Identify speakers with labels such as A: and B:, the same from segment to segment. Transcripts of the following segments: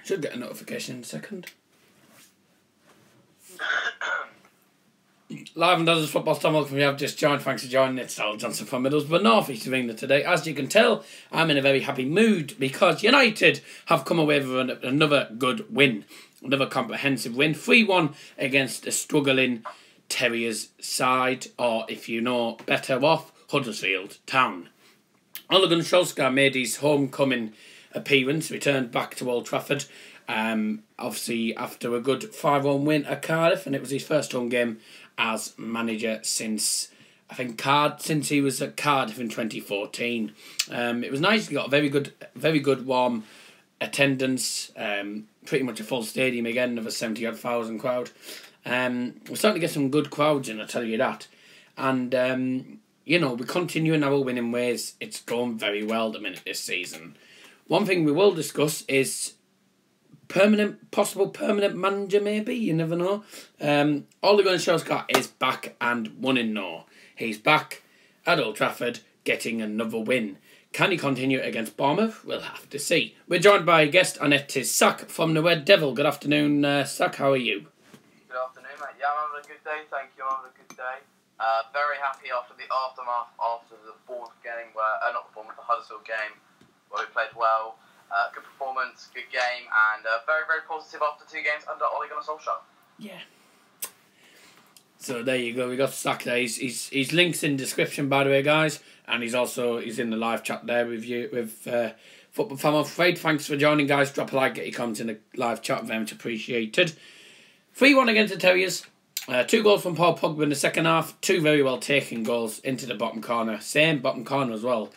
A: Should get a notification in a second. Live and Does Football Stand, welcome. We have just joined. Thanks for joining. It's Al Johnson from Middlesbrough, North East of England today. As you can tell, I'm in a very happy mood because United have come away with another good win. Another comprehensive win. 3-1 against a struggling Terriers side, or if you know better off, Huddersfield Town. Ole Gunnar Solskjaer made his homecoming appearance, returned back to Old Trafford, obviously after a good 5-1 win at Cardiff, and it was his first home game as manager since he was at Cardiff in 2014. It was nice. He got a very good warm attendance, pretty much a full stadium again of a 70,000 crowd. We're starting to get some good crowds in, I tell you that. And we're continuing our winning ways. It's going very well the minute this season. One thing we will discuss is possible permanent manager, maybe. You never know. Ole Gunnar Solskjaer is back and 1-0. He's back at Old Trafford getting another win. Can he continue against Bournemouth? We'll have to see. We're joined by a guest, and it is Sack from the Red Devil. Good afternoon, Sack. How are you?
B: Good afternoon, mate. Yeah, I'm having a good day. Thank you. I'm having a good day. Very happy after the aftermath after the Bournemouth game, the Huddersfield game, where we played well. Good performance, good game, and very, very positive after 2 games under Ole Gunnar Solskjaer.
A: Yeah. So there you go. We got Sack there. His links in the description, by the way, guys, and he's in the live chat there with you with Football Fan. I'm afraid. Thanks for joining, guys. Drop a like, get your comments in the live chat. Very much appreciated. 3-1 against the Terriers. 2 goals from Paul Pogba in the second half. 2 very well taken goals into the bottom corner. Same bottom corner as well,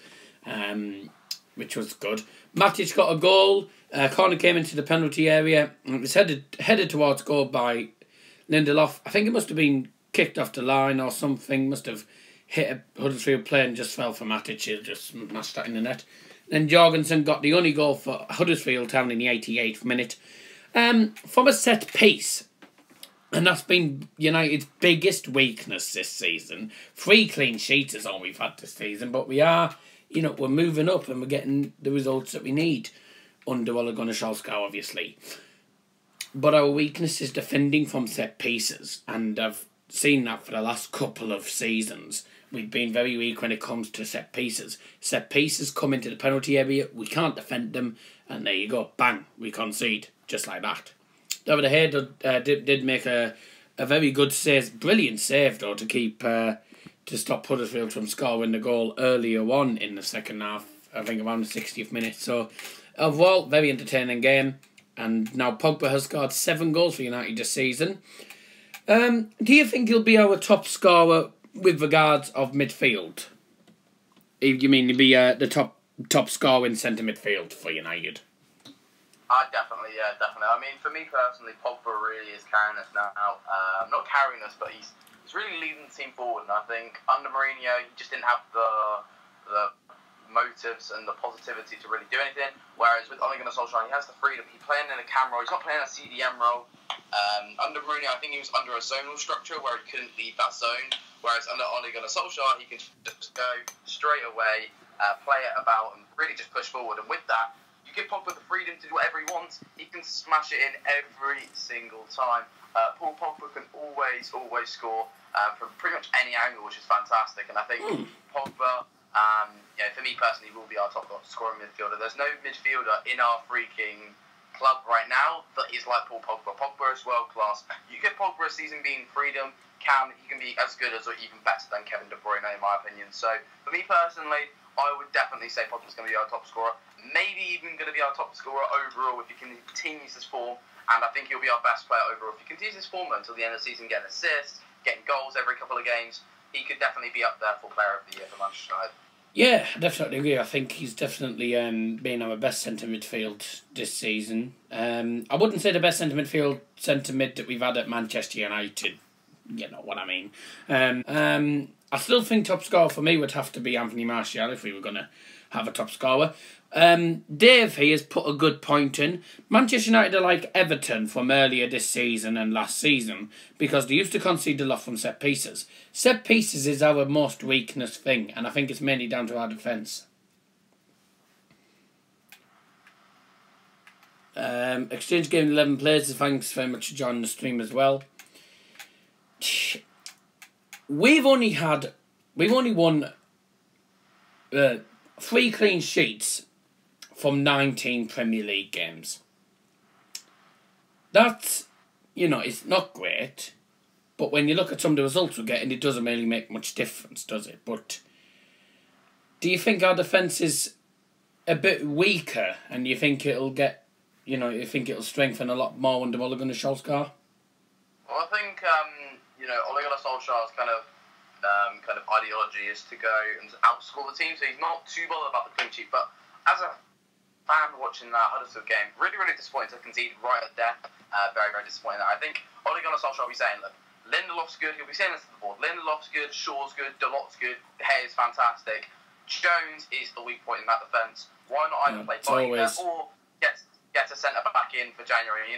A: which was good. Matic got a goal. Corner came into the penalty area. It was headed towards goal by Lindelof. I think it must have been kicked off the line or something. Must have hit a Huddersfield player and just fell for Matic. He just smashed that in the net. Then Jorgensen got the only goal for Huddersfield Town in the 88th minute. From a set piece. And that's been United's biggest weakness this season. 3 clean sheets is all we've had this season. But we are, we're moving up and we're getting the results that we need under Ole Gunnar Solskjaer, obviously. But our weakness is defending from set pieces. And I've seen that for the last couple of seasons. We've been very weak when it comes to set pieces. Set pieces come into the penalty area. We can't defend them. And there you go. Bang. We concede. Just like that. David Hay did make a very good save, brilliant save though, to stop Huddersfield from scoring the goal earlier on in the second half, I think around the 60th minute. So overall, very entertaining game, and now Pogba has scored 7 goals for United this season. Do you think he'll be our top scorer with regards of midfield? You mean he'll be the top scorer in centre midfield for United?
B: Definitely. I mean, for me personally, Pogba really is carrying us now. Not carrying us, but he's really leading the team forward. And I think under Mourinho, he just didn't have the motives and the positivity to really do anything. Whereas with Ole Gunnar Solskjaer, he has the freedom. He's playing in a cam role. He's not playing a CDM role. Under Mourinho, I think he was under a zonal structure where he couldn't leave that zone. Whereas under Ole Gunnar Solskjaer, he can just go straight away, play it about, and really just push forward. And with that, you give Pogba the freedom to do whatever he wants. He can smash it in every single time. Paul Pogba can always score from pretty much any angle, which is fantastic. And I think Pogba, for me personally, will be our top scoring midfielder. There's no midfielder in our freaking club right now that is like Paul Pogba. Pogba is world class. You give Pogba a season being freedom, he can be as good as or even better than Kevin De Bruyne, in my opinion. So for me personally, I would definitely say Pogba's going to be our top scorer. Maybe even going to be our top scorer overall if he continues this form. And I think he'll be our best player overall. If he continues this form until the end of the season, getting assists, getting goals every couple of games, he could definitely be up there for player of the year for Manchester United. Yeah,
A: I definitely agree. I think he's definitely been our best centre midfield this season. I wouldn't say the best centre mid that we've had at Manchester United. You know what I mean. I still think top scorer for me would have to be Anthony Martial if we were going to have a top scorer. Dave here has put a good point in. Manchester United are like Everton from earlier this season and last season because they used to concede a lot from set pieces. Set pieces is our most weakness thing, and I think it's mainly down to our defence. Exchange Game 11 players. Thanks very much for joining the stream as well. We've only won 3 clean sheets from 19 Premier League games. That's, it's not great. But when you look at some of the results we're getting, it doesn't really make much difference, does it? But do you think our defence is a bit weaker, and you think it'll get, you think it'll strengthen a lot more under Ole Gunnar Solskjaer?
B: Well, I think Ole Gunnar Solskjaer's kind of ideology is to go and outscore the team, so he's not too bothered about the clean sheet. But as a fan watching that Huddersfield game, really, really disappointed to concede right at death. Very, very disappointed. I think Ole Gunnar Solskjaer will be saying, look, Lindelof's good, he'll be saying this to the board. Lindelof's good, Shaw's good, Dalot's good, De Gea's fantastic. Jones is the weak point in that defence. Why not either play Boyka or get a centre back in for January?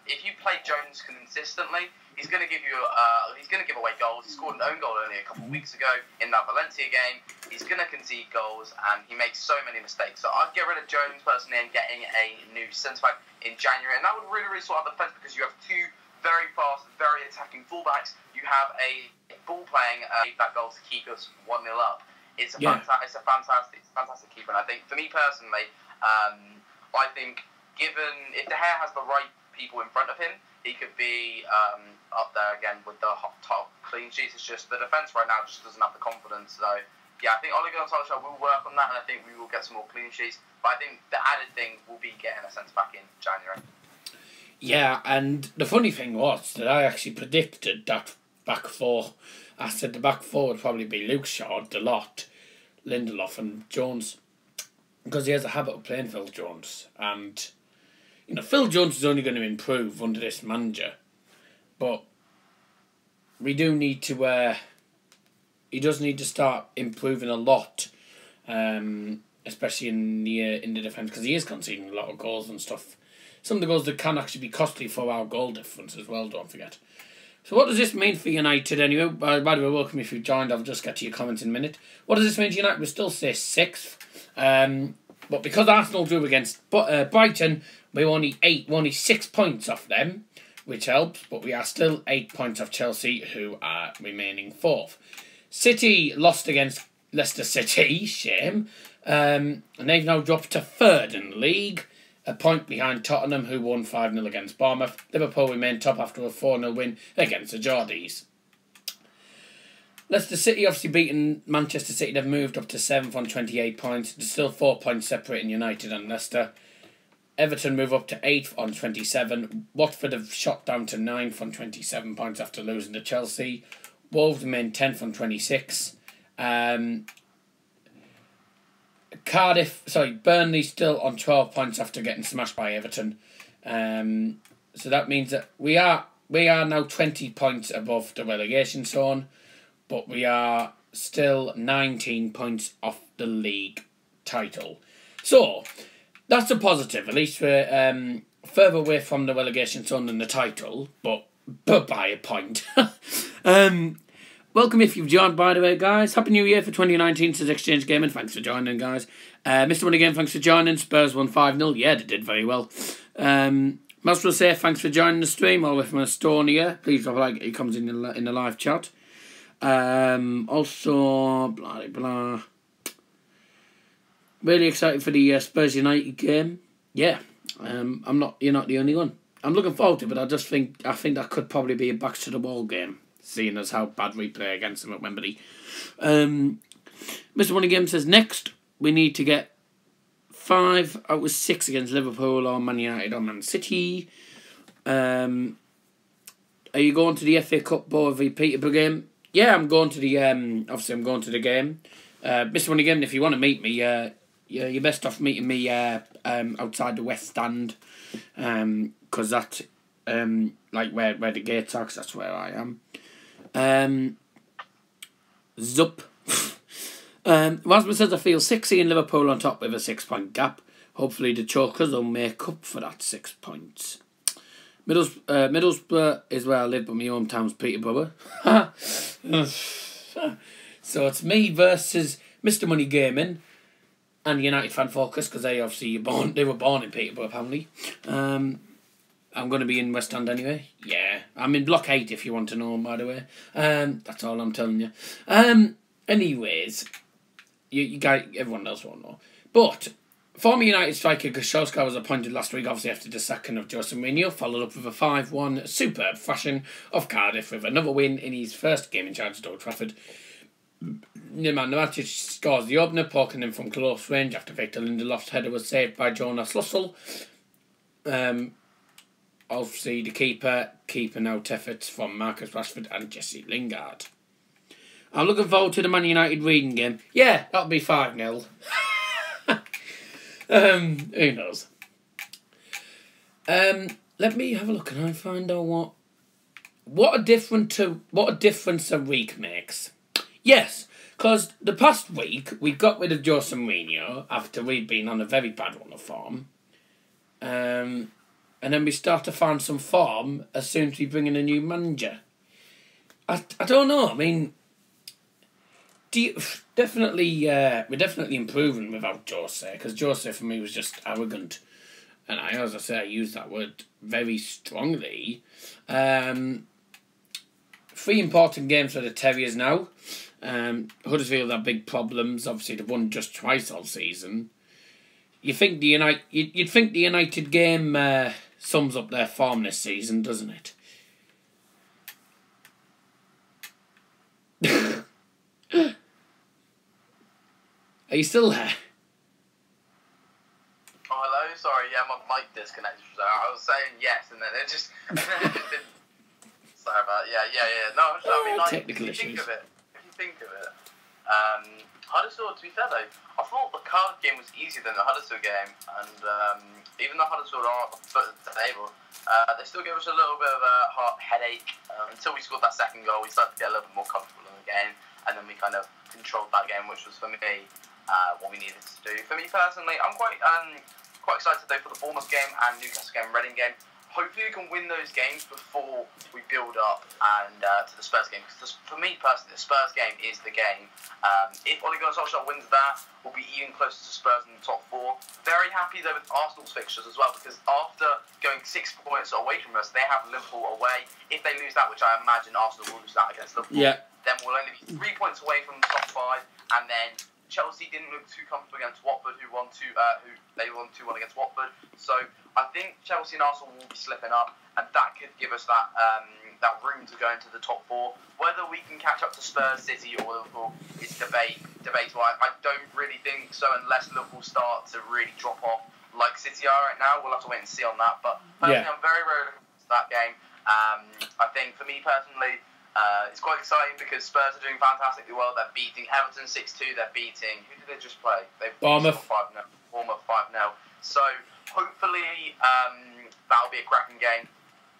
B: If you play Jones consistently, he's going to give away goals. He scored an own goal only a couple of weeks ago in that Valencia game. He's going to concede goals, and he makes so many mistakes. So I'd get rid of Jones personally and getting a new centre back in January, and that would really, really sort out the defence, because you have 2 very fast, very attacking fullbacks. You have a ball playing that goal to keep us 1-0 up. It's a fantastic keeper. And I think, for me personally, I think given if De Gea has the right people in front of him, he could be up there again with the top clean sheets. It's just the defence right now just doesn't have the confidence. So yeah, I think Ole Gunnar Solskjaer will work on that, and I think we will get some more clean sheets. But I think the added thing will be getting a centre back in January.
A: Yeah, and the funny thing was that I actually predicted that back 4. I said the back 4 would probably be Luke Shaw, Dalot, Lindelof and Jones, because he has a habit of playing Phil Jones. And, Phil Jones is only going to improve under this manager. But we do need to... he does need to start improving a lot, especially in the defence, because he is conceding a lot of goals and stuff. Some of the goals that can actually be costly for our goal difference as well, don't forget. So what does this mean for United anyway? By the way, welcome if you've joined. I'll just get to your comments in a minute. What does this mean to United? We still say 6th. But because Arsenal drew against Brighton, we're only 6 points off them, which helps. But we are still 8 points off Chelsea, who are remaining 4th. City lost against Leicester City, shame. And they've now dropped to 3rd in the league. A point behind Tottenham, who won 5-0 against Bournemouth. Liverpool remain top after a 4-0 win against the Geordies. Leicester City obviously beaten Manchester City. They've moved up to 7th on 28 points. There's still 4 points separating United and Leicester. Everton move up to 8th on 27. Watford have shot down to 9th on 27 points after losing to Chelsea. Wolves remain 10th on 26. Burnley still on 12 points after getting smashed by Everton. So that means that we are now 20 points above the relegation zone, but we are still 19 points off the league title. So that's a positive. At least we're further away from the relegation zone than the title, but by a point. Welcome if you've joined, by the way, guys. Happy New Year for 2019, says Exchange Gaming. Thanks for joining, guys. Mr. Money Game, thanks for joining. Spurs won 5-0. Yeah, they did very well. Most will say thanks for joining the stream, all the way from Estonia. Please drop a like. He comes in the live chat. Also, blah, blah. Really excited for the Spurs United game. Yeah, you're not the only one. I'm looking forward to it, but I think that could probably be a back to the wall game, seeing as how bad we play against them at Wembley. Mr. Money Game says, next we need to get 5 out of 6 against Liverpool or Man United or Man City. Are you going to the FA Cup Borough v Peterborough game? Yeah, I'm going to the obviously I'm going to the game. Mr. Money Game, if you want to meet me, you're best off meeting me outside the West Stand, because that like where the gates are, 'cause that's where I am. Zup. Rasmus says, I feel 6 in Liverpool on top with a 6-point gap. Hopefully the Chokers will make up for that 6 points. Middlesbrough is where I live, but my hometown's Peterborough. So it's me versus Mr. Money Gaming. and United fan focus, because they were born in Peterborough apparently. I'm going to be in West End anyway. Yeah, I'm in Block 8 if you want to know, by the way. That's all I'm telling you. Anyways, you guys, everyone else won't know. But former United striker Goshoska was appointed last week, obviously after the second of Jose Mourinho, followed up with a 5-1 superb fashion of Cardiff with another win in his first game in charge at Old Trafford. Nemanja Matic scores the opener, poking him from close range after Victor Lindelof's header was saved by Jonas Lussell. Obviously, the keeping out efforts from Marcus Rashford and Jesse Lingard. I'm looking forward to the Man United Reading game. Yeah, that'll be 5-0. Who knows? Let me have a look and I find out what a difference a week makes. Yes, because the past week we got rid of Jose Mourinho after we'd been on a very bad run of form. And then we start to find some form as soon as we bring in a new manager. I don't know. I mean, we're definitely improving without Jose, because Jose for me was just arrogant, and as I say, I use that word very strongly. 3 important games for the Terriers now. Huddersfield have big problems. Obviously, they've won just twice all season. You'd think the United game sums up their form this season, doesn't it? Are you still there?
B: Oh, hello. Sorry, yeah, my mic disconnected. I was saying yes, and then it just. Sorry about that. Yeah. No, I mean, like,
A: technical
B: if you
A: issues.
B: If you think of it, Huddersfield, to be fair though, I thought the Cardiff game was easier than the Huddersfield game, and even though Huddersfield are at the foot of the table, they still gave us a little bit of a headache until we scored that second goal. We started to get a little bit more comfortable in the game, and then we kind of controlled that game, which was for me what we needed to do. For me personally, I'm quite excited though for the Bournemouth game and Newcastle game, Reading game. Hopefully we can win those games before we build up and to the Spurs game. Because for me personally, the Spurs game is the game. If Ole Gunnar Solskjaer wins that, we'll be even closer to Spurs in the top 4. Very happy though with Arsenal's fixtures as well, because after going 6 points away from us, they have Liverpool away. If they lose that, which I imagine Arsenal will lose that against Liverpool, then we'll only be 3 points away from the top 5, and then Chelsea didn't look too comfortable against Watford, who won 2-1 against Watford. So I think Chelsea and Arsenal will be slipping up, and that could give us that room to go into the top 4. Whether we can catch up to Spurs, City, or Liverpool is debatable. I don't really think so unless Liverpool start to really drop off like City are right now. We'll have to wait and see on that. But personally, I'm very, very looking forward to that game. I think for me personally, it's quite exciting because Spurs are doing fantastically well. They're beating Everton 6-2. They're beating... Who did they just play? They've
A: Bournemouth.
B: 5-0. Bournemouth 5-0. So, hopefully, that'll be a cracking game.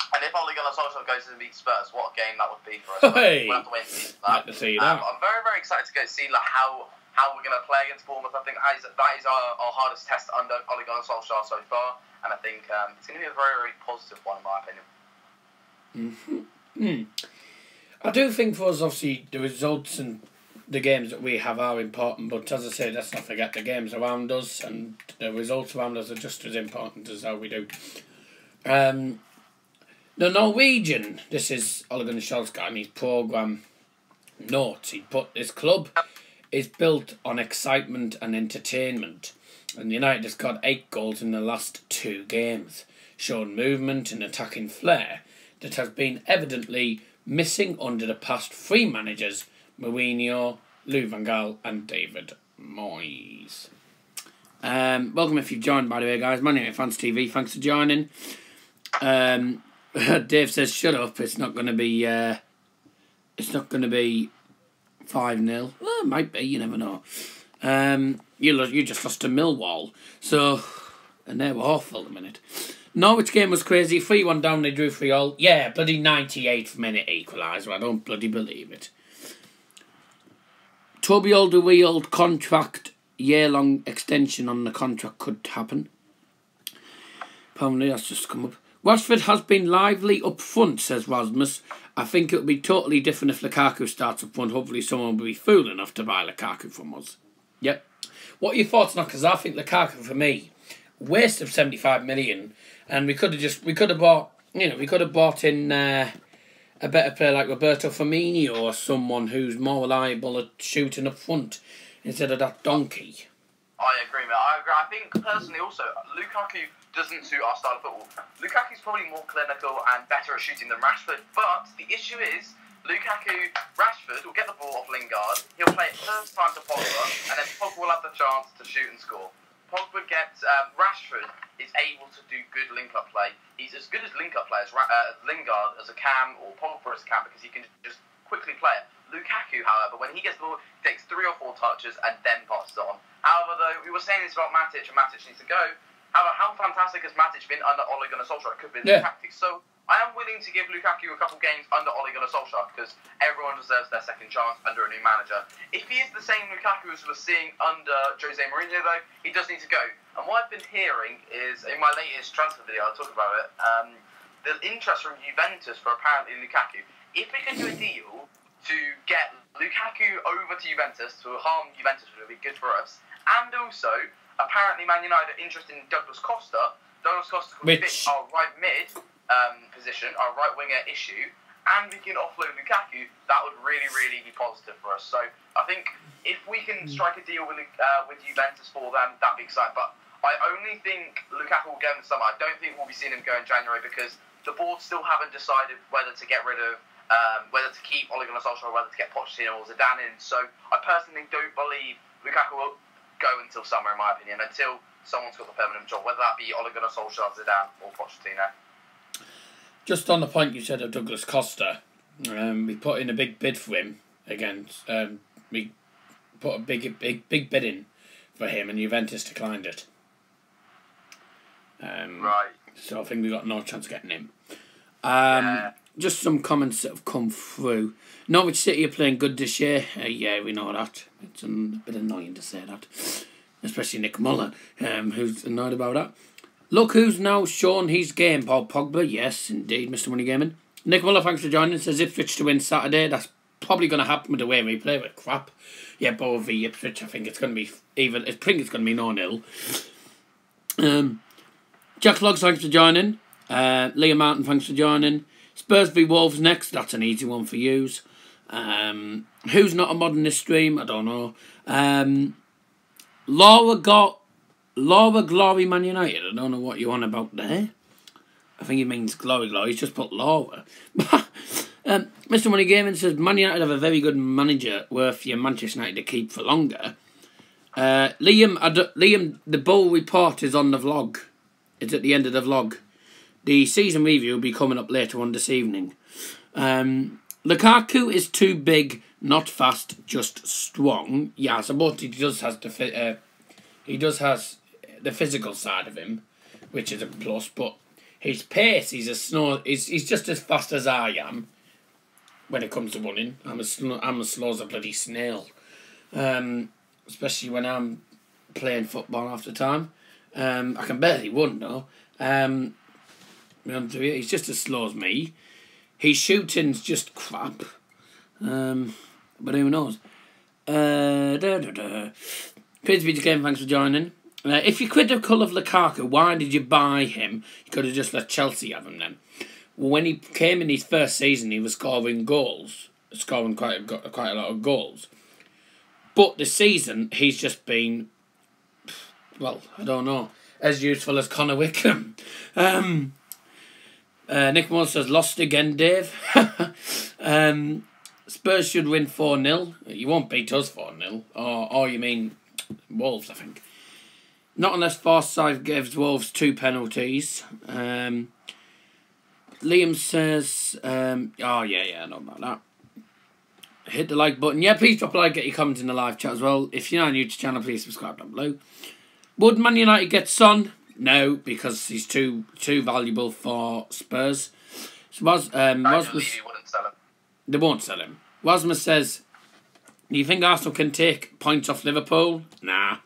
B: And if Ole Gunnar Solskjaer goes to beat Spurs, what a game that would be for us.
A: Hey.
B: We'll have to wait and see that.
A: Like to see that.
B: I'm very, very excited to go see how we're going to play against Bournemouth. I think that is our hardest test under Ole Gunnar Solskjaer so far. And I think it's going to be a very, very positive one, in my opinion.
A: I do think for us, obviously, the results and the games that we have are important, but as I say, let's not forget the games around us, and the results around us are just as important as how we do. The Norwegian, this is Ole Gunnar Solskjaer, and his programme notes, he put, his club is built on excitement and entertainment, and United has got 8 goals in the last 2 games, showing movement and attacking flair that has been evidently missing under the past 3 managers, Mourinho, Louis van Gaal and David Moyes. Welcome if you've joined, by the way, guys. My name is Fans TV. Thanks for joining. Dave says, "Shut up. It's not going to be. It's not going to be 5-0. Well, it might be. You never know. You just lost to Millwall, so and they were awful at the minute." Norwich game was crazy. 3-1 down, they drew 3-all. Yeah, bloody 98th minute equaliser. I don't bloody believe it. Toby Alderweireld contract, year-long extension on the contract could happen. Apparently that's just come up. Rashford has been lively up front, says Rasmus. I think it would be totally different if Lukaku starts up front. Hopefully someone will be fool enough to buy Lukaku from us. Yep. What are your thoughts on that? Because I think Lukaku, for me, waste of 75 million, and we could have bought in a better player like Roberto Firmino or someone who's more reliable at shooting up front instead of that donkey.
B: I agree, mate. I agree. I think personally also, Lukaku doesn't suit our style of football. Lukaku's probably more clinical and better at shooting than Rashford, but the issue is Rashford will get the ball off Lingard, he'll play it first time to Pogba, and then Pogba will have the chance to shoot and score. Pogba gets, Rashford is able to do good link-up play. He's as good as link-up play as Lingard as a cam or Pogba as a cam because he can just quickly play it. Lukaku, however, when he gets the ball, he takes 3 or 4 touches and then passes it on. However, though, we were saying this about Matic, and Matic needs to go. However, how fantastic has Matic been under Ole Gunnar Solskjaer? It could be the tactics. So I am willing to give Lukaku a couple games under Ole Gunnar Solskjaer because everyone deserves their second chance under a new manager. If he is the same Lukaku as we're seeing under Jose Mourinho, though, he does need to go. And what I've been hearing is, in my latest transfer video, I'll talk about it, the interest from Juventus for apparently Lukaku. If we can do a deal to get Lukaku over to Juventus, to harm Juventus would be good for us, and also, apparently Man United are interested in Douglas Costa. Douglas Costa could fit our right mid position, our right winger issue, and we can offload Lukaku. That would really, really be positive for us. So I think if we can strike a deal with Juventus for them, that'd be exciting. But I only think Lukaku will go in the summer. I don't think we'll be seeing him go in January because the board still haven't decided whether to get rid of, whether to keep Ole Gunnar Solskjaer or whether to get Pochettino or Zidane in. So I personally don't believe Lukaku will go until summer, in my opinion, until someone's got the permanent job, whether that be Ole Gunnar Solskjaer, Zidane or Pochettino.
A: Just on the point you said of Douglas Costa, we put in a big bid for him against. We put a big bid in for him, and Juventus declined it.
B: Right.
A: So I think we got no chance of getting him. Just some comments that have come through. Norwich City are playing good this year. Yeah, we know that. It's a bit annoying to say that, especially Nick Muller, who's annoyed about that. Look who's now shown his game, Paul Pogba. Yes, indeed, Mr. Money Gaming. Nick Muller, thanks for joining. Says Ipswich to win Saturday. That's probably going to happen with the way we play with crap. Yeah, Bow v Ipswich. I think it's going to be even. I think it's going to be 0-0. Jack Logs, thanks for joining. Liam Martin, thanks for joining. Spurs v Wolves next. That's an easy one for yous. Who's not a mod in this stream? I don't know. Laura Glory Man United. I don't know what you're on about there. I think he means Glory. He's just put Laura. Mr. Money Gaming says Man United have a very good manager worth your Manchester United to keep for longer. Liam, the Bull report is on the vlog. It's at the end of the vlog. The season review will be coming up later on this evening. Lukaku is too big, not fast, just strong. Yeah, I suppose he does has the physical side of him, which is a plus. But his pace, he's just as fast as I am. When it comes to running, I'm as slow as a bloody snail. Especially when I'm playing football half the time. I can barely run though. He's just as slow as me. His shooting's just crap. But who knows? Crazy Game, thanks for joining. If you're critical of Lukaku, why did you buy him? You could have just let Chelsea have him then. Well, when he came in his first season, he was scoring goals. Scoring quite a lot of goals. But this season, he's just been, well, I don't know, as useful as Connor Wickham. Nick Moore says, lost again, Dave. Spurs should win 4-0. You won't beat us 4-0. Or you mean Wolves, I think. Not unless Forsyth gives Wolves 2 penalties. Liam says, oh, yeah, I know about that. Hit the like button. Yeah, please drop a like, get your comments in the live chat as well. If you're not new to the channel, please subscribe down below. Would Man United get Son? No, because he's too valuable for Spurs. So Wasmus,
B: wouldn't sell him.
A: They won't sell him. Wasmus says, do you think Arsenal can take points off Liverpool? Nah,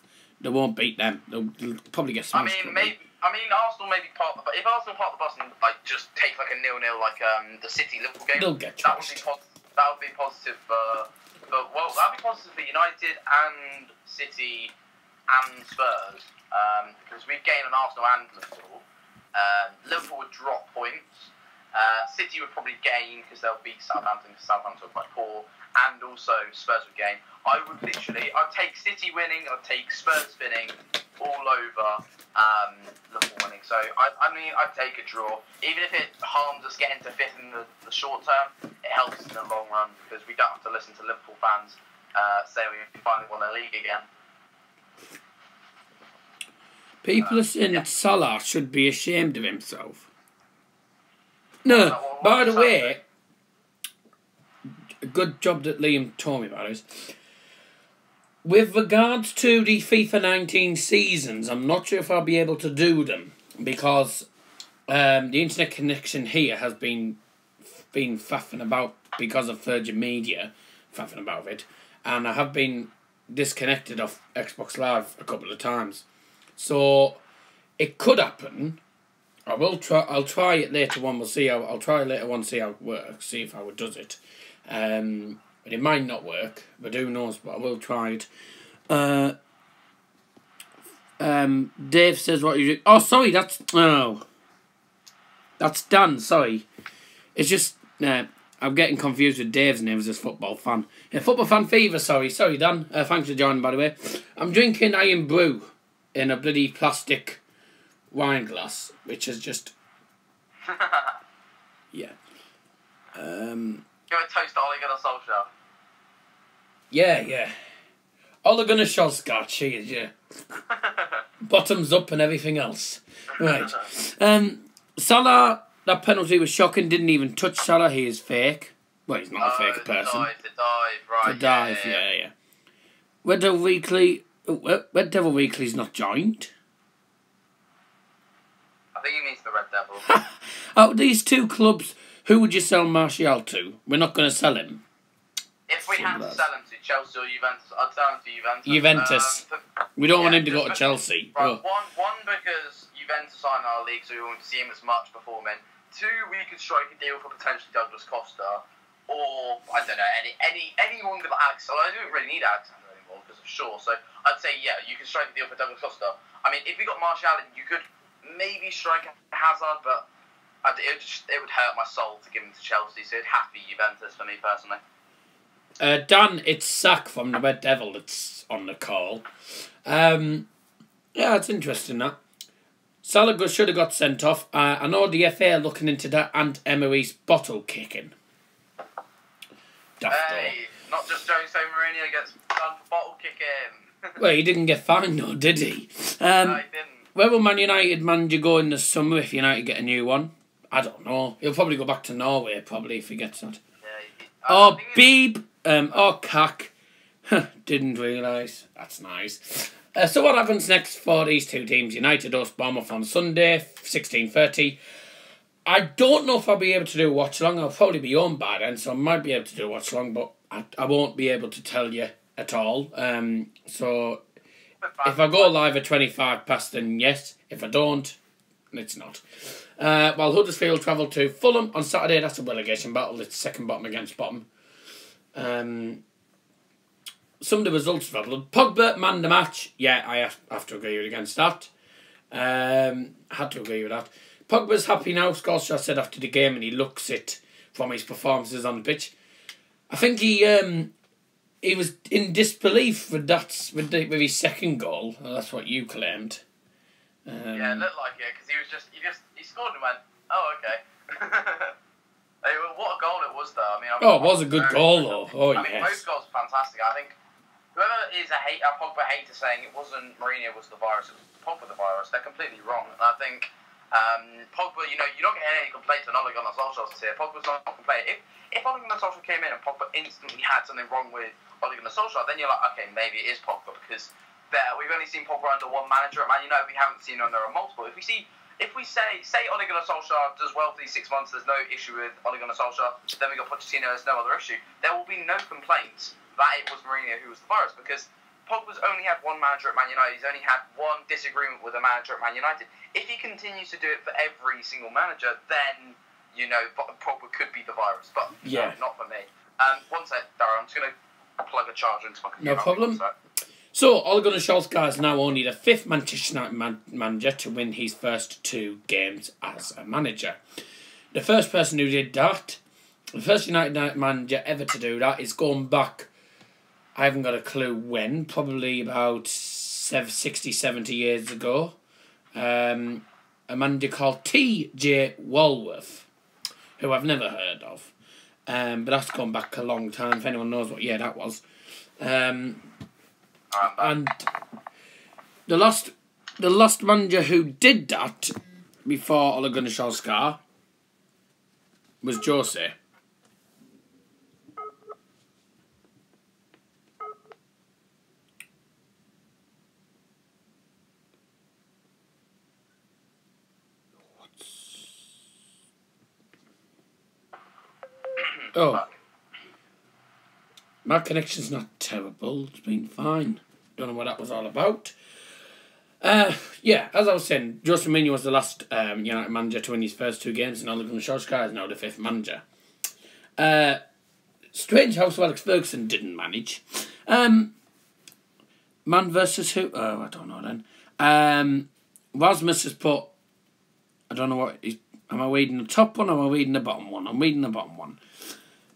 A: they won't beat them. They'll probably get smashed.
B: Arsenal maybe but if Arsenal part the bus and just take a 0-0 the City Liverpool game,
A: they'll get
B: that would be positive for United and City and Spurs, because we'd gain on Arsenal and Liverpool. Liverpool would drop points. City would probably gain because they'll beat Southampton because Southampton are quite poor, and also Spurs would gain. I'd take City winning, I'd take Spurs winning all over Liverpool winning. So I'd take a draw, even if it harms us getting to fifth in the short term. It helps in the long run because we don't have to listen to Liverpool fans say we finally won a league again.
A: People are saying that Salah should be ashamed of himself. No, by the way, a good job that Liam told me about is, with regards to the FIFA 19 seasons, I'm not sure if I'll be able to do them because the internet connection here has been faffing about because of Virgin Media faffing about it, and I have been disconnected off Xbox Live a couple of times. So it could happen. I'll try it later on. I'll try it later on, see how it works, see if how it does it. But it might not work, but who knows, but I will try it. Dave says what you do. Oh, sorry, that's Dan, sorry. It's just I'm getting confused with Dave's name as a football fan. Yeah, football fan fever, sorry Dan. Thanks for joining, by the way. I'm drinking Iron Brew in a bloody plastic wine glass, which is just yeah.
B: Give a toast to Ole Gunnar Solskjaer.
A: Yeah. Ole Gunnar Solskjaer, she is, yeah. Bottoms up and everything else. Right. Salah, that penalty was shocking. Didn't even touch Salah. He is fake. Well, he's not a fake person.
B: The dive, right.
A: The dive, yeah. Red Devil Weekly's not joined.
B: I think he means the Red Devil.
A: Out of these two clubs, who would you sell Martial to? We're not going to sell him.
B: If we had to sell him to Chelsea or Juventus, I'd sell him to Juventus.
A: We don't want him to go to Chelsea.
B: Right, one, because Juventus aren't in our league, so we won't see him as much performing. Two, we could strike a deal for potentially Douglas Costa, or I don't know, anyone with Alex. I don't really need Alexander anymore because of Shaw. So I'd say you could strike a deal for Douglas Costa. I mean, if we got Martial, you could maybe strike a Hazard, but it would hurt my soul to give him to Chelsea. So it'd have to be Juventus for me personally.
A: Dan, it's Sack from the Red Devil that's on the call. Yeah, it's interesting that. Salah should have got sent off. I know the FA are looking into that and Emery's bottle kicking.
B: Hey, not just Jose Mourinho gets done for bottle kicking.
A: Well, he didn't get fined though, did he?
B: No, he didn't.
A: Where will Man United manager go in the summer if United get a new one? I don't know. He'll probably go back to Norway, probably, if he gets that.
B: Yeah,
A: Beeb. Cack. Didn't realise. That's nice. So what happens next for these two teams? United host Bournemouth on Sunday, 16:30. I don't know if I'll be able to do a watch along. I'll probably be home by then, so I might be able to do a watch along, but I won't be able to tell you at all. So if I go live at 25 past, then yes. If I don't, it's not. While Huddersfield travel to Fulham on Saturday, that's a relegation battle. It's second bottom against bottom. Some of the results for Pogba, man the match. Yeah, I have to agree with against that. Had to agree with that. Pogba's happy now, Solskjaer said after the game, and he looks it from his performances on the pitch. I think he was in disbelief with his second goal. Well, that's what you claimed.
B: Yeah, it looked like it because he scored and went, oh okay. Hey, what a goal it was, though. I mean,
A: it was a good goal, though. Oh,
B: I mean, both goals are fantastic. I think whoever is a Pogba hater saying it wasn't Mourinho was the virus, it was Pogba the virus, they're completely wrong. And I think Pogba, you're not getting any complaints on Ole Gunnar Solskjaer here. Pogba's not complaining. If Ole Gunnar Solskjaer came in and Pogba instantly had something wrong with Ole Gunnar Solskjaer, then you're like, okay, maybe it is Pogba because we've only seen Pogba under one manager at Man United. We haven't seen him under a multiple. If we say Ole Gunnar Solskjaer does well for these 6 months, there's no issue with Ole Gunnar Solskjaer, then we got Pochettino, there's no other issue, there will be no complaints that it was Mourinho who was the virus, because Pogba's only had one manager at Man United, he's only had one disagreement with a manager at Man United. If he continues to do it for every single manager, then, Pogba could be the virus, but no, not for me. One sec, Darren, I'm just going to plug a charger into my computer.
A: No problem. So, Ole Gunnar Solskjaer is now only the 5th Manchester United manager to win his first 2 games as a manager. The first person who did that, the first United manager ever to do that, is going back, I haven't got a clue when, probably about 60, 70 years ago. A manager called T.J. Walworth, who I've never heard of. But that's gone back a long time, if anyone knows what year that was. And the last manager who did that before Ole Gunnar Solskjaer was Jose. Oh. My connection's not terrible. It's been fine. Don't know what that was all about. Yeah, as I was saying, Jose Mourinho was the last United manager to win his first 2 games, and Ole Gunnar Solskjaer is now the 5th manager. Strange how Alex Ferguson didn't manage. Man versus who? Oh, I don't know then. Rasmus has put... I don't know what... Am I reading the top one or am I reading the bottom one? I'm reading the bottom one.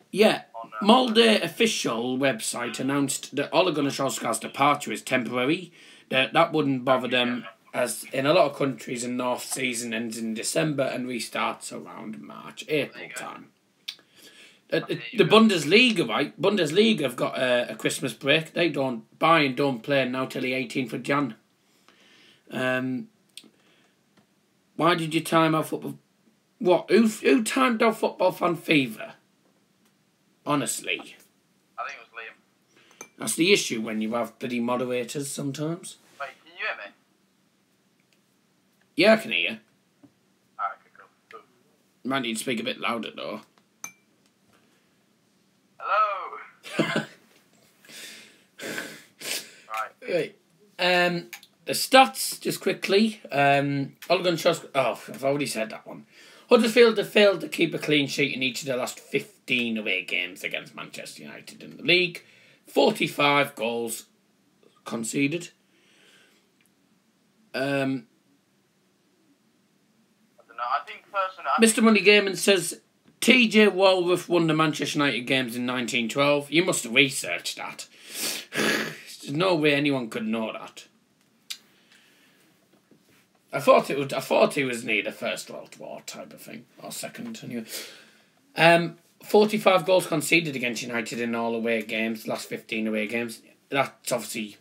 A: Yeah, Molde official website announced that Ole Gunnar Solskjaer's departure is temporary. That wouldn't bother them, as in a lot of countries, the North season ends in December and restarts around March, April time. The Bundesliga, right? Bundesliga have got a Christmas break. They don't buy and don't play now till the 18th of Jan. Why did you time out football? What? Who timed out football fan fever? Honestly.
B: I think it was Liam.
A: That's the issue when you have bloody moderators sometimes.
B: Wait, can you hear me?
A: Yeah, I can hear you.
B: Alright, cool.
A: Might need to speak a bit louder though.
B: Hello! Right.
A: The stats, just quickly. Ole Gunnar Solskjaer... Oh, I've already said that one. Huddersfield have failed to keep a clean sheet in each of their last 15 away games against Manchester United in the league. 45 goals conceded.
B: I don't know. I think personally...
A: Mr. Money Gaming says T.J. Walworth won the Manchester United games in 1912. You must have researched that. There's no way anyone could know that. I thought he was near the First World War type of thing, or second anyway. 45 goals conceded against United in all away games, last 15 away games. That's obviously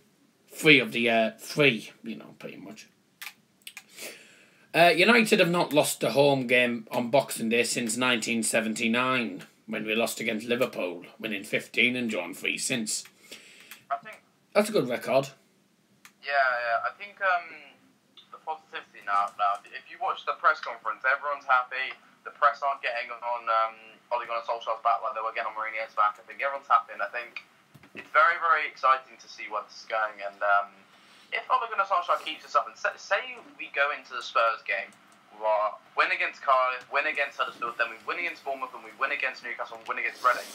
A: 3 of the 3, pretty much. United have not lost a home game on Boxing Day since 1979, when we lost against Liverpool, winning 15 and drawn 3 since.
B: I think
A: that's a good record.
B: Yeah. I think the positivity now. If you watch the press conference, everyone's happy. The press aren't getting on Ole Gunnar Solskjaer's back like they were getting on Mourinho's back. I think everyone's happy, and I think it's very, very exciting to see where this is going. And if Ole Gunnar Solskjaer keeps this up, and say we go into the Spurs game, win against Cardiff, win against Huddersfield, then we win against Bournemouth, and we win against Newcastle, and win against Reading.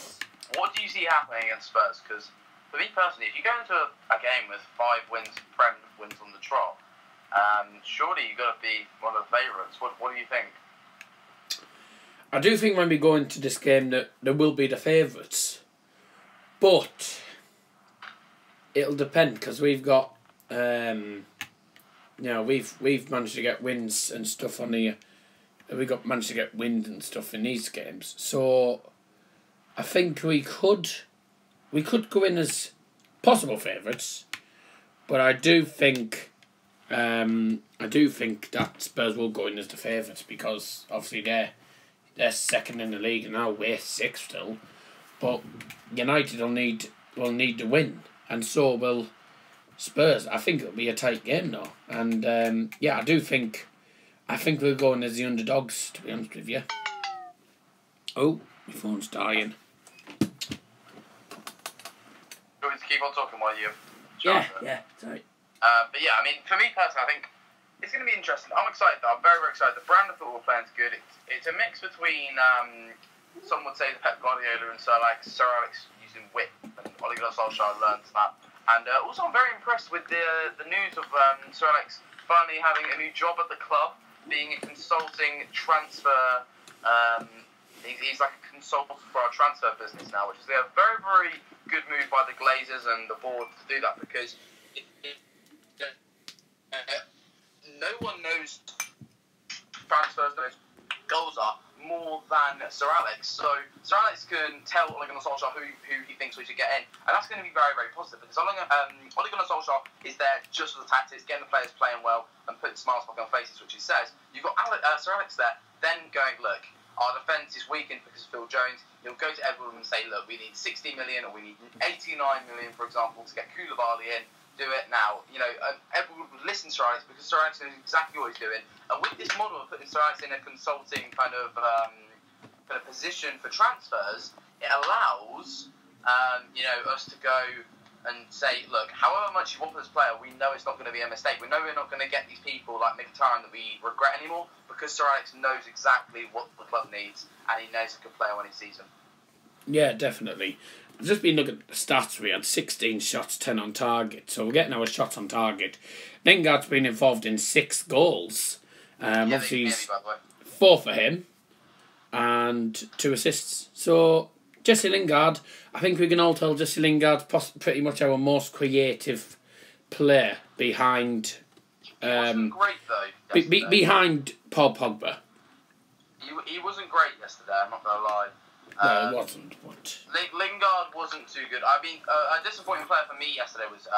B: What do you see happening against Spurs? Because for me personally, if you go into a game with 5 wins, Prem wins on the trot, surely you've got to be one of the favourites. What do you think?
A: I do think when we go into this game that there will be the favourites, but it'll depend because we've got, we've managed to get wins and stuff on the, managed to get wins and stuff in these games. So I think we could go in as possible favourites, but I do think that Spurs will go in as the favourites because obviously they're second in the league and now we're 6th still. But United will need to win, and so will Spurs. I think it'll be a tight game though, and I think we're going as the underdogs. To be honest with you. Oh, my phone's dying.
B: Do you want me to keep on talking while you?
A: Yeah, sorry.
B: But yeah, I mean, for me personally, I think it's going to be interesting. I'm excited though. I'm very, very excited. The brand of football we're playing is good. It's a mix between, some would say, Pep Guardiola and Sir Alex using wit, and Ole Gunnar Solskjaer learned that And also, I'm very impressed with the news of Sir Alex finally having a new job at the club, being a consulting transfer. He's like a consultant for our transfer business now, which is a very, very good move by the Glazers and the board to do that, because no one knows transfers, those goals are more than Sir Alex. So Sir Alex can tell Ole Gunnar Solskjaer who he thinks we should get in, and that's going to be very, very positive, because Ole Gunnar Solskjaer is there just for the tactics, getting the players playing well and putting smiles back on faces, which he says. You've got Sir Alex there, then going, look, our defence is weakened because of Phil Jones. He'll go to everyone and say, look, we need 60 million or we need 89 million, for example, to get Koulibaly in. Do it now. You know, everyone would listen to Sir Alex because Sir Alex knows exactly what he's doing. And with this model of putting Sir Alex in a consulting kind of position for transfers, it allows us to go and say, look, however much you want for this player, we know it's not going to be a mistake. We know we're not going to get these people like Mkhitaryan that we regret anymore, because Sir Alex knows exactly what the club needs, and he knows a good player when he sees him.
A: Yeah, definitely. I've just been looking at the stats. We had 16 shots, 10 on target, so we're getting our shots on target. Lingard's been involved in 6 goals. Obviously, 4 for him and 2 assists. So Jesse Lingard, I think we can all tell Jesse Lingard's pretty much our most creative player behind.
B: He wasn't great though.
A: Behind Paul Pogba.
B: He wasn't great yesterday. I'm not gonna lie.
A: No, it wasn't. But
B: Lingard wasn't too good. I mean, a disappointing player for me yesterday was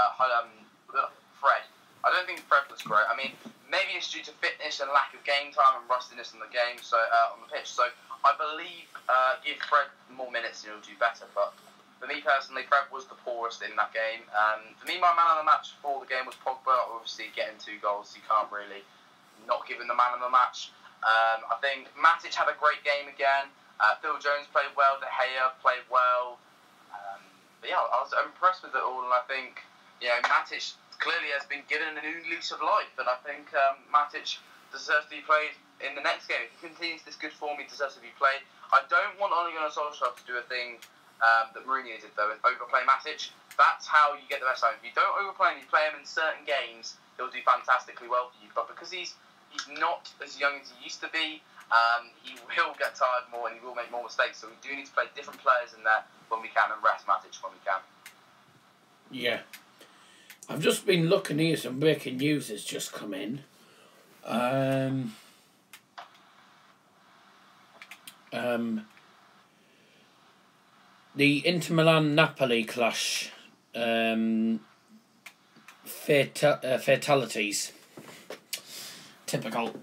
B: Fred. I don't think Fred was great. I mean, maybe it's due to fitness and lack of game time and rustiness in the game, so on the pitch. So I believe give Fred more minutes and he'll do better. But for me personally, Fred was the poorest in that game. For me, my man of the match for the game was Pogba. Obviously, getting 2 goals, you can't really not give him the man of the match. I think Matic had a great game again. Phil Jones played well. De Gea played well. But yeah, I was impressed with it all, and I think Matic clearly has been given a new lease of life, and I think Matic deserves to be played in the next game. If he continues this good form, he deserves to be played. I don't want Ole Gunnar Solskjaer to do a thing that Mourinho did though, and overplay Matic. That's how you get the best out of him. If you don't overplay him, you play him in certain games, he'll do fantastically well for you. But because he's not as young as he used to be, he will get tired more and he will make more mistakes. So we do need to play different players in there when we can and rest Matic when we can.
A: Yeah. I've just been looking here, some breaking news has just come in. The Inter Milan-Napoli clash, fatalities. Typical.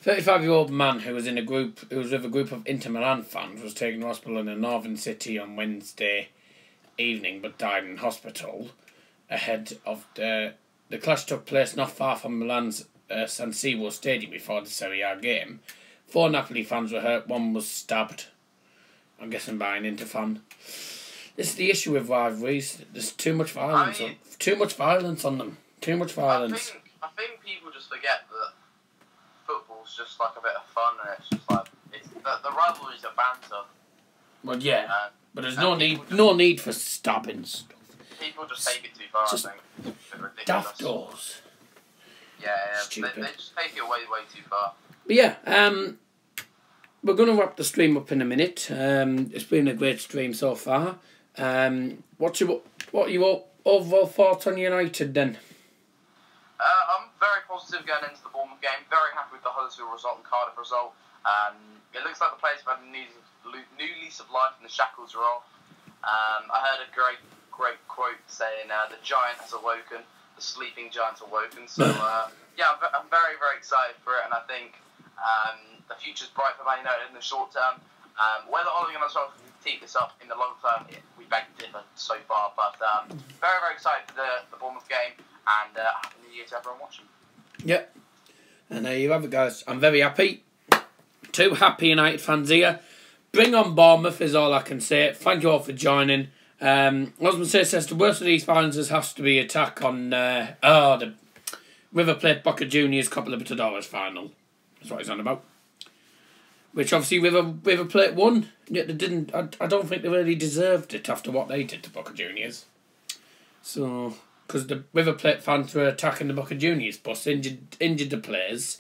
A: 35-year-old man who was with a group of Inter Milan fans was taken to hospital in a northern city on Wednesday evening, but died in hospital. Ahead of the clash took place not far from Milan's San Siro stadium before the Serie A game. 4 Napoli fans were hurt. 1 was stabbed. I'm guessing by an Inter fan. This is the issue with rivalries. There's too much violence. Too much violence on them. Too much violence.
B: I think people just forget that football's just like a bit of fun, and it's just like the rivalries are banter.
A: Well, yeah, but there's no need for stabbing stuff.
B: People just take it too far.
A: Just
B: I think it's a bit ridiculous.
A: daft goals.
B: Yeah, they just take it way too far.
A: But yeah, we're going to wrap the stream up in a minute. It's been a great stream so far. What are your overall thoughts on United then?
B: I'm very positive going into the Bournemouth game. Very happy with the Huddersfield result and Cardiff result. It looks like the players have had a new lease of life and the shackles are off. I heard a great quote saying the giant has awoken, the sleeping giant's awoken. So yeah, I'm very excited for it, and I think the future's bright for Man United in the short term. Whether Ole Gunnar Solskjaer can keep this up in the long term, we beg to differ so far. But very excited for the Bournemouth game, and happy New Year to everyone watching. Yep,
A: and there you have it, guys. I'm very happy. 2 happy United fans here. Bring on Bournemouth is all I can say. Thank you all for joining. Osman says the worst of these finals has to be attack on the River Plate Boca Juniors Copa Libertadores final. That's what he's on about. Which obviously River Plate won, yet they didn't. I don't think they really deserved it after what they did to Boca Juniors. So, because the River Plate fans were attacking the Boca Juniors bus, injured the players,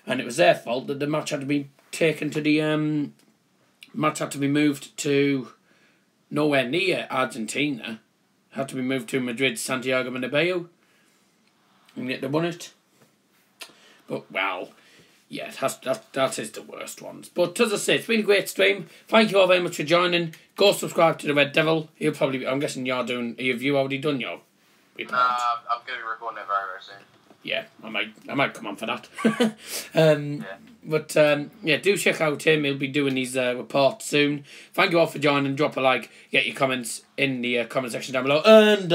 A: and it was their fault that the match had to be taken to the match had to be moved to nowhere near Argentina. Had to be moved to Madrid, Santiago Bernabeu, and yet they won it. But well, yeah, that is the worst ones. But as I say, it's been a great stream. Thank you all very much for joining. Go subscribe to the Red Devil. He'll probably. I'm guessing you're doing. Have you already done your report?
B: I'm going to be recording it very, very soon.
A: Yeah, I might come on for that. But yeah, do check out him. He'll be doing his report soon. Thank you all for joining. Drop a like. Get your comments in the comment section down below. And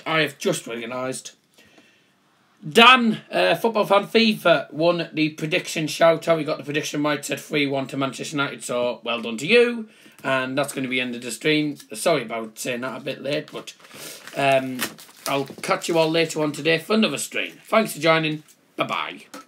A: I have just realised Dan, football fan FIFA, won the prediction shout out. He got the prediction right, said 3-1 to Manchester United, so well done to you. And that's going to be the end of the stream. Sorry about saying that a bit late, but I'll catch you all later on today for another stream. Thanks for joining. Bye-bye.